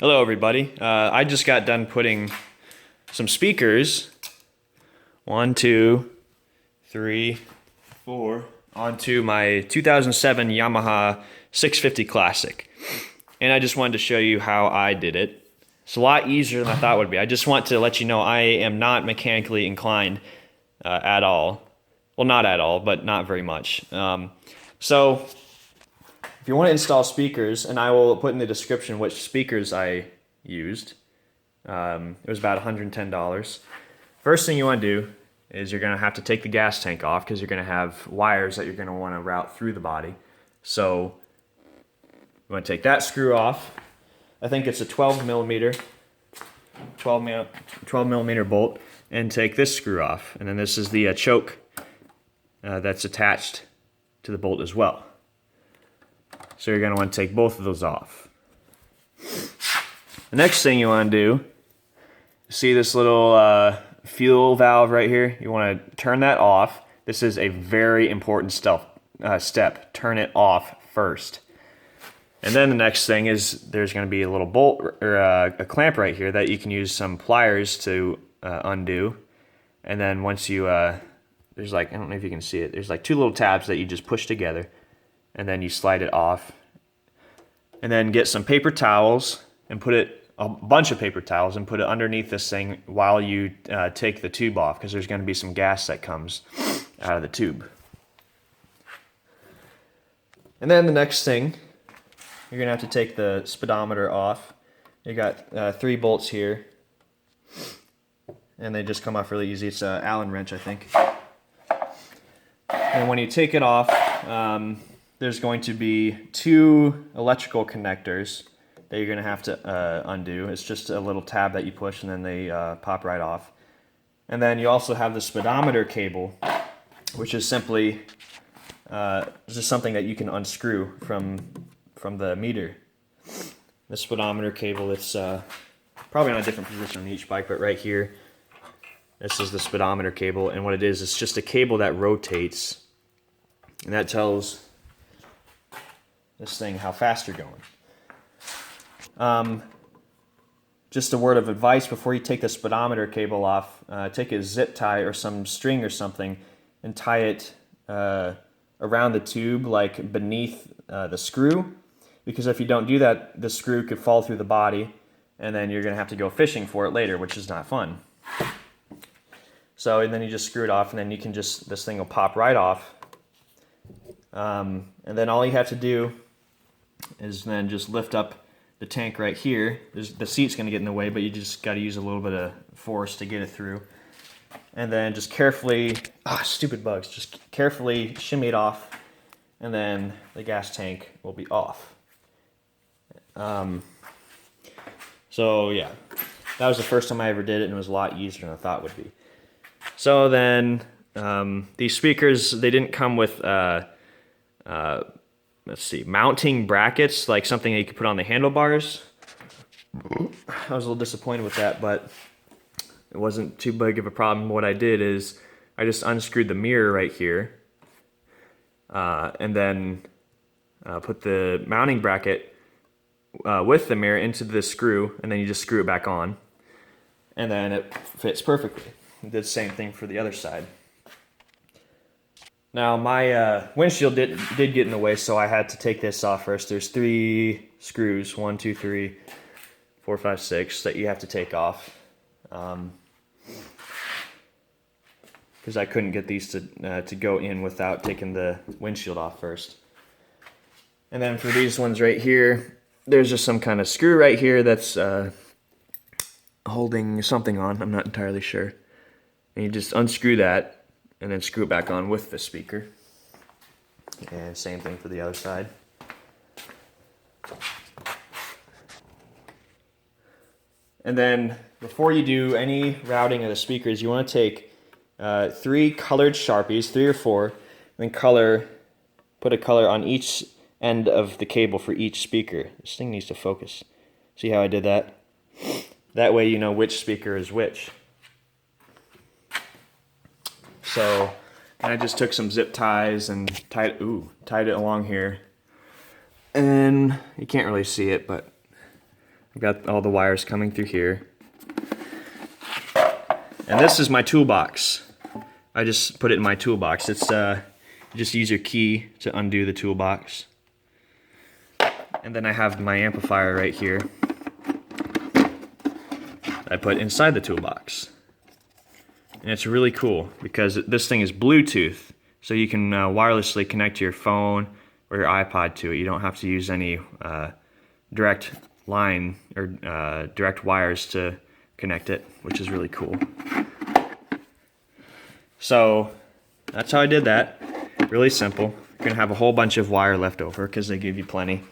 Hello everybody. I just got done putting some speakers, 1, 2, 3, 4, onto my 2007 Yamaha 650 Classic. And I just wanted to show you how I did it. It's a lot easier than I thought it would be. I just want to let you know I am not mechanically inclined at all. Well, not at all, but not very much. So if you want to install speakers, and I will put in the description which speakers I used, it was about $110. First thing you want to do is you're going to have to take the gas tank off because you're going to have wires that you're going to want to route through the body. So you want to take that screw off. I think it's a 12 millimeter bolt, and take this screw off. And then this is the choke that's attached to the bolt as well. So you're going to want to take both of those off. The next thing you want to do, see this little fuel valve right here? You want to turn that off. This is a very important step. Turn it off first. And then the next thing is there's going to be a little bolt or a clamp right here that you can use some pliers to undo. And then once you, there's like, I don't know if you can see it, there's like two little tabs that you just push together. And then you slide it off. And then get some paper towels and put it, a bunch of paper towels, and put it underneath this thing while you take the tube off, because there's going to be some gas that comes out of the tube. And then the next thing, you're going to have to take the speedometer off. You got 3 bolts here, and they just come off really easy. It's an Allen wrench, I think. And when you take it off, there's going to be 2 electrical connectors that you're going to have to undo. It's just a little tab that you push, and then they pop right off. And then you also have the speedometer cable, which is simply just something that you can unscrew from the meter. The speedometer cable, it's probably on a different position on each bike, but right here, this is the speedometer cable. And what it is, it's just a cable that rotates, and that tells this thing how fast you're going. Just a word of advice before you take the speedometer cable off, take a zip tie or some string or something and tie it around the tube, like beneath the screw, because if you don't do that, the screw could fall through the body and then you're going to have to go fishing for it later, which is not fun. So, and then you just screw it off, and then you can just, this thing will pop right off. And then all you have to do is then just lift up the tank right here. The seat's going to get in the way, but you just got to use a little bit of force to get it through. And then just carefully, stupid bugs, just carefully shimmy it off, and then the gas tank will be off. So yeah, that was the first time I ever did it, and it was a lot easier than I thought it would be. So then these speakers, they didn't come with let's see, mounting brackets, like something that you could put on the handlebars. I was a little disappointed with that, but it wasn't too big of a problem. What I did is I just unscrewed the mirror right here, and then put the mounting bracket with the mirror into the screw, and then you just screw it back on, and then it fits perfectly. I did the same thing for the other side. Now my windshield did get in the way, so I had to take this off first. There's 3 screws, 1, 2, 3, 4, 5, 6, that you have to take off, because I couldn't get these to go in without taking the windshield off first. And then for these ones right here, there's just some kind of screw right here that's holding something on. I'm not entirely sure. And you just unscrew that, and then screw it back on with the speaker. And same thing for the other side. And then before you do any routing of the speakers, you want to take 3 colored Sharpies, 3 or 4, and then put a color on each end of the cable for each speaker. This thing needs to focus. See how I did that? That way you know which speaker is which. So I just took some zip ties and tied it along here. And you can't really see it, but I've got all the wires coming through here. And this is my toolbox. I just put it in my toolbox. It's you just use your key to undo the toolbox. And then I have my amplifier right here. I put inside the toolbox. And it's really cool because this thing is Bluetooth, so you can wirelessly connect your phone or your iPod to it. You don't have to use any direct line or direct wires to connect it, which is really cool. So that's how I did that. Really simple. You're gonna have a whole bunch of wire left over because they give you plenty.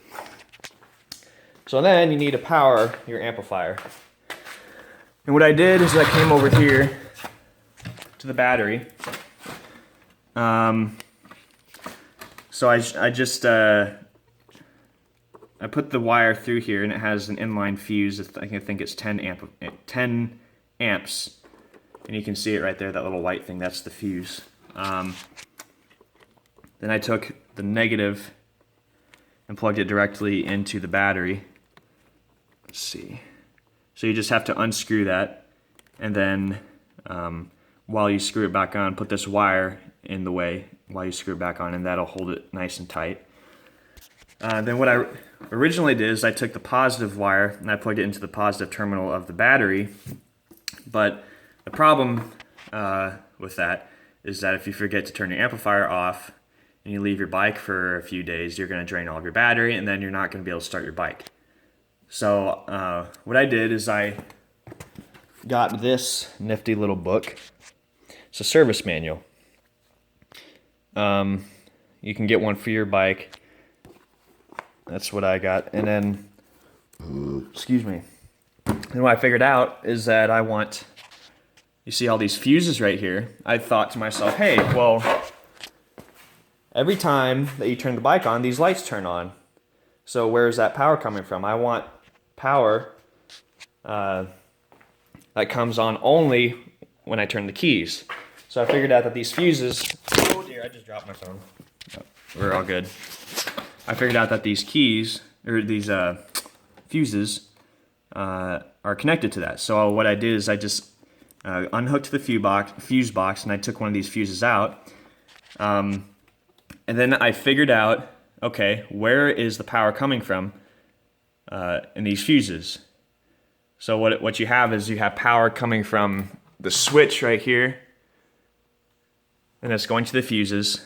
So then you need to power your amplifier. And what I did is I came over here to the battery. So I put the wire through here, and it has an inline fuse. I think it's 10 amps. And you can see it right there, that little white thing, that's the fuse. Then I took the negative and plugged it directly into the battery. Let's see. So you just have to unscrew that, and then while you screw it back on, put this wire in the way while you screw it back on, and that'll hold it nice and tight. Then what I originally did is I took the positive wire and I plugged it into the positive terminal of the battery, but the problem with that is that if you forget to turn your amplifier off and you leave your bike for a few days, you're going to drain all of your battery, and then you're not going to be able to start your bike. So what I did is I got this nifty little book. It's a service manual. You can get one for your bike. That's what I got. And then, excuse me. And what I figured out is that I want, you see all these fuses right here. I thought to myself, hey, well, every time that you turn the bike on, these lights turn on. So where is that power coming from? I want power that comes on only when I turn the keys. So I figured out that these fuses, oh dear, I just dropped my phone. Oh, we're all good. I figured out that these keys, or these fuses, are connected to that. So what I did is I just unhooked the fuse box, and I took one of these fuses out. And then I figured out, okay, where is the power coming from in these fuses? So what you have is you have power coming from the switch right here, and it's going to the fuses,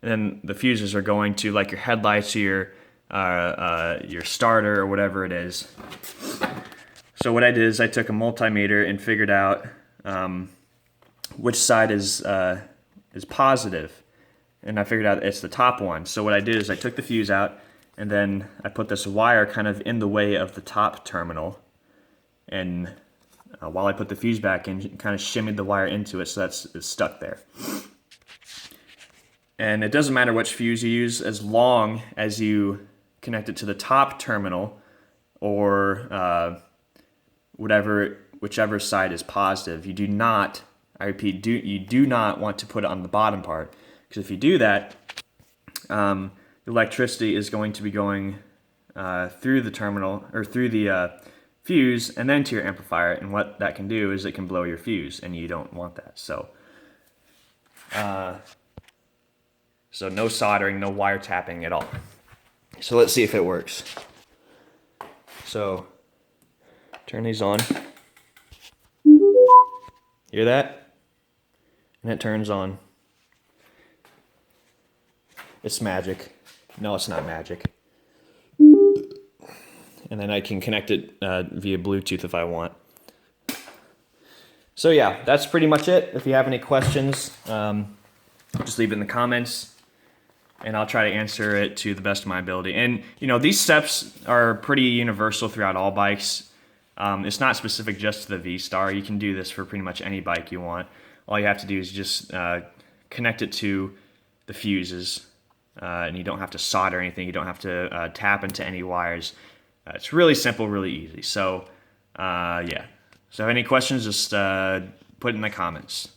and then the fuses are going to like your headlights or your starter or whatever it is. So what I did is I took a multimeter and figured out which side is positive, and I figured out it's the top one. So what I did is I took the fuse out, and then I put this wire kind of in the way of the top terminal, and while I put the fuse back in, kind of shimmied the wire into it so it's stuck there. And it doesn't matter which fuse you use as long as you connect it to the top terminal or whichever side is positive. You do not, I repeat, you do not want to put it on the bottom part, because if you do that, the electricity is going to be going through the terminal or through the fuse and then to your amplifier, and what that can do is it can blow your fuse, and you don't want that. So so no soldering, no wire tapping at all. So let's see if it works. So turn these on. Hear that? And it turns on. It's magic. No, it's not magic. And then I can connect it via Bluetooth if I want. So yeah, that's pretty much it. If you have any questions, just leave it in the comments, and I'll try to answer it to the best of my ability. And these steps are pretty universal throughout all bikes. It's not specific just to the V-Star. You can do this for pretty much any bike you want. All you have to do is just connect it to the fuses, and you don't have to solder anything. You don't have to tap into any wires. It's really simple, really easy. So yeah. So if any questions, just put it in the comments.